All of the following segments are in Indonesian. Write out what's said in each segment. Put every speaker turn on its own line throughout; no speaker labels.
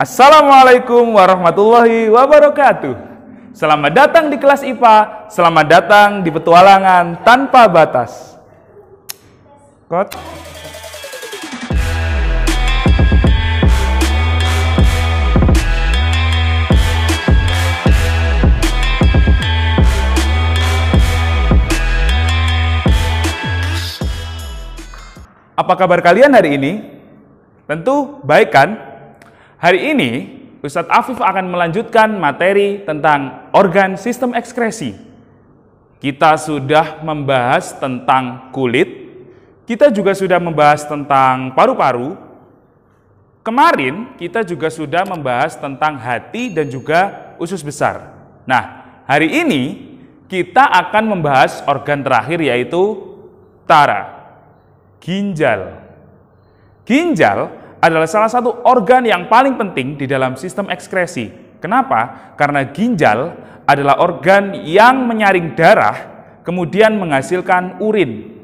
Assalamualaikum warahmatullahi wabarakatuh. Selamat datang di kelas IPA, selamat datang di petualangan tanpa batas. Kot. Apa kabar kalian hari ini? Tentu baik kan? Hari ini Ustadz Afif akan melanjutkan materi tentang organ sistem ekskresi. Kita sudah membahas tentang kulit, kita juga sudah membahas tentang paru-paru. Kemarin kita juga sudah membahas tentang hati dan juga usus besar. Nah, hari ini kita akan membahas organ terakhir yaitu ginjal. Ginjal adalah salah satu organ yang paling penting di dalam sistem ekskresi. Kenapa? Karena ginjal adalah organ yang menyaring darah, kemudian menghasilkan urin,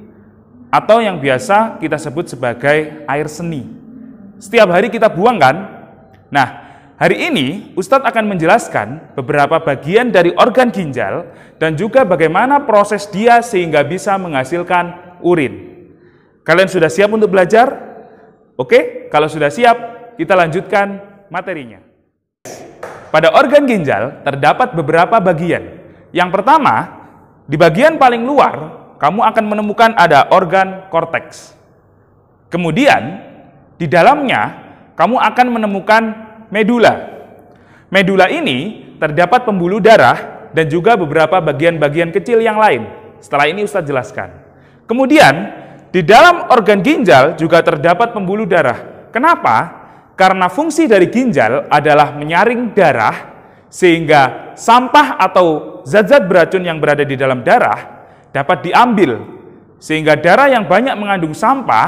atau yang biasa kita sebut sebagai air seni. Setiap hari kita buang kan? Nah, hari ini Ustadz akan menjelaskan beberapa bagian dari organ ginjal dan juga bagaimana proses dia sehingga bisa menghasilkan urin. Kalian sudah siap untuk belajar? Oke, kalau sudah siap, kita lanjutkan materinya. Pada organ ginjal terdapat beberapa bagian. Yang pertama, di bagian paling luar, kamu akan menemukan ada organ korteks. Kemudian, di dalamnya, kamu akan menemukan medula. Medula ini terdapat pembuluh darah dan juga beberapa bagian-bagian kecil yang lain. Setelah ini Ustadz jelaskan. Kemudian, di dalam organ ginjal juga terdapat pembuluh darah. Kenapa? Karena fungsi dari ginjal adalah menyaring darah sehingga sampah atau zat-zat beracun yang berada di dalam darah dapat diambil. Sehingga darah yang banyak mengandung sampah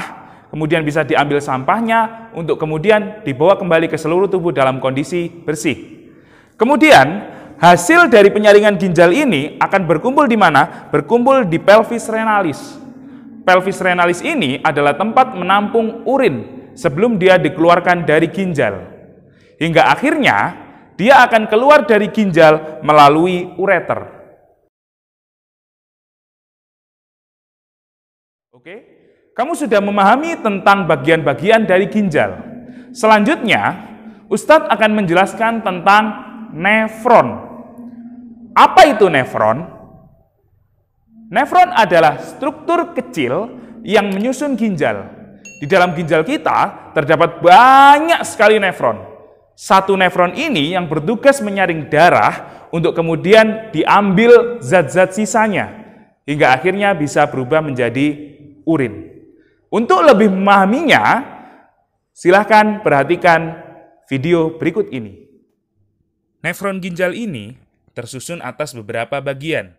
kemudian bisa diambil sampahnya untuk kemudian dibawa kembali ke seluruh tubuh dalam kondisi bersih. Kemudian hasil dari penyaringan ginjal ini akan berkumpul di mana? Berkumpul di pelvis renalis. Pelvis renalis ini adalah tempat menampung urin sebelum dia dikeluarkan dari ginjal. Hingga akhirnya dia akan keluar dari ginjal melalui ureter. Oke, kamu sudah memahami tentang bagian-bagian dari ginjal. Selanjutnya, Ustadz akan menjelaskan tentang nefron. Apa itu nefron? Nefron adalah struktur kecil yang menyusun ginjal. Di dalam ginjal kita terdapat banyak sekali nefron. Satu nefron ini yang bertugas menyaring darah untuk kemudian diambil zat-zat sisanya hingga akhirnya bisa berubah menjadi urin. Untuk lebih memahaminya, silahkan perhatikan video berikut ini. Nefron ginjal ini tersusun atas beberapa bagian.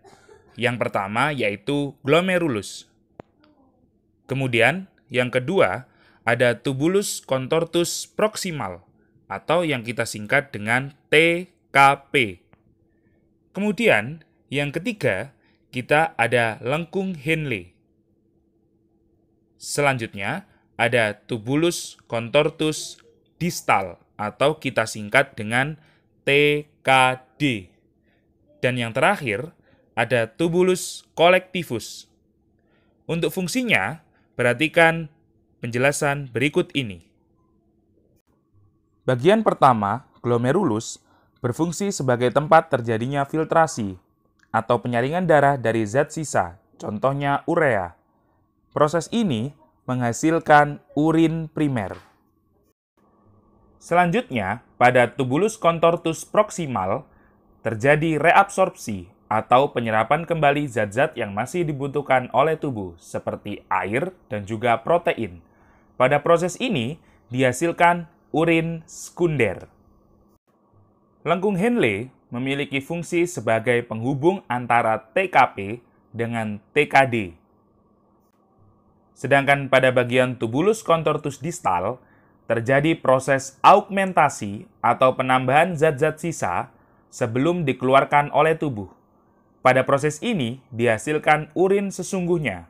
Yang pertama yaitu glomerulus. Kemudian yang kedua ada tubulus contortus proximal atau yang kita singkat dengan TKP. Kemudian yang ketiga kita ada lengkung Henle. Selanjutnya ada tubulus contortus distal atau kita singkat dengan TKD. Dan yang terakhir ada tubulus collectivus. Untuk fungsinya, perhatikan penjelasan berikut ini. Bagian pertama, glomerulus, berfungsi sebagai tempat terjadinya filtrasi atau penyaringan darah dari zat sisa, contohnya urea. Proses ini menghasilkan urin primer. Selanjutnya, pada tubulus contortus proximal, terjadi reabsorpsi atau penyerapan kembali zat-zat yang masih dibutuhkan oleh tubuh, seperti air dan juga protein. Pada proses ini, dihasilkan urin sekunder. Lengkung Henle memiliki fungsi sebagai penghubung antara TKP dengan TKD. Sedangkan pada bagian tubulus contortus distal, terjadi proses augmentasi atau penambahan zat-zat sisa sebelum dikeluarkan oleh tubuh. Pada proses ini dihasilkan urin sesungguhnya.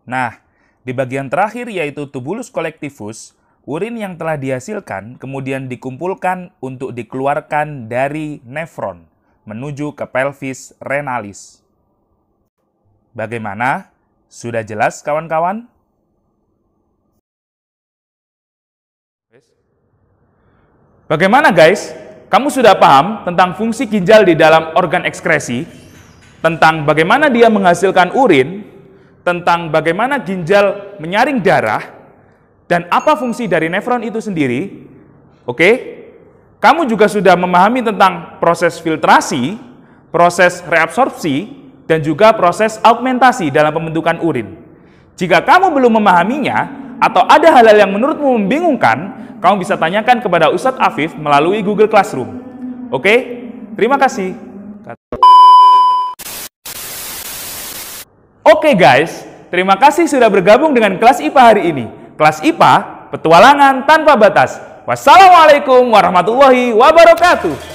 Nah, di bagian terakhir yaitu tubulus collectivus, Urin yang telah dihasilkan kemudian dikumpulkan untuk dikeluarkan dari nefron menuju ke pelvis renalis. Bagaimana? Sudah jelas, kawan-kawan? Bagaimana, guys? Kamu sudah paham tentang fungsi ginjal di dalam organ ekskresi, tentang bagaimana dia menghasilkan urin, tentang bagaimana ginjal menyaring darah, dan apa fungsi dari nefron itu sendiri? Oke? Kamu juga sudah memahami tentang proses filtrasi, proses reabsorpsi, dan juga proses augmentasi dalam pembentukan urin. Jika kamu belum memahaminya, atau ada hal-hal yang menurutmu membingungkan, kamu bisa tanyakan kepada Ustadz Afif melalui Google Classroom. Oke? Terima kasih. Oke guys, terima kasih sudah bergabung dengan kelas IPA hari ini. Kelas IPA, petualangan tanpa batas. Wassalamualaikum warahmatullahi wabarakatuh.